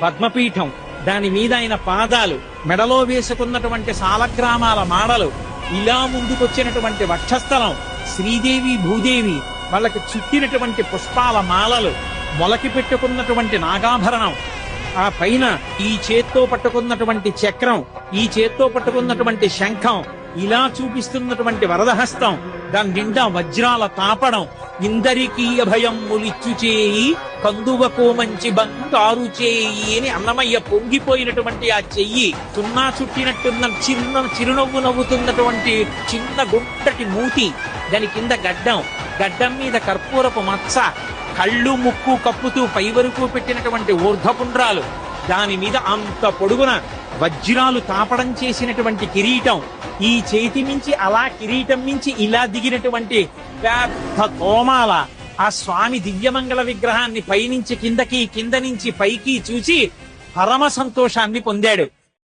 పద్మపీఠం, దాని మీద ఆయన పాదాలు, మెడలో వేసుకున్నటువంటి సాలగ్రామాల మాడలు, ఇలా ముందుకొచ్చినటువంటి వక్షస్థలం, శ్రీదేవి భూదేవి వాళ్ళకి చుట్టినటువంటి పుష్పాల మాలలు, మొలకి పెట్టుకున్నటువంటి నాగాభరణం, ఆ పైన ఈ చేత్తో పట్టుకున్నటువంటి చక్రం, ఈ చేత్తో పట్టుకున్నటువంటి శంఖం, ఇలా చూపిస్తున్నటువంటి వరదహస్తం, దాని నిండా వజ్రాల తాపడం, ఇందరికీ అభయం ములిచ్చు చేయి కందువకో మంచి బంగారు చేయి అని అన్నమయ్య పొంగిపోయినటువంటి ఆ చెయ్యి, సున్నా చుట్టినట్టున్న చిరునవ్వు నవ్వుతున్నటువంటి చిన్న గుంటటి మూతి, దాని కింద గడ్డం మీద కర్పూరపు మచ్చ, కళ్ళు ముక్కు కప్పుతూ పై వరకు పెట్టినటువంటి ఊర్ధపుండ్రాలు, దాని మీద అంత పొడుగున వజ్రాలు తాపడం చేసినటువంటి కిరీటం, ఈ చేతి మించి అలా కిరీటం మించి ఇలా దిగినటువంటి పెద్ద తోమాల, ఆ స్వామి దివ్యమంగళ విగ్రహాన్ని పైనుంచి కిందకి, కింద నుంచి పైకి చూసి పరమ సంతోషాన్ని పొందాడు.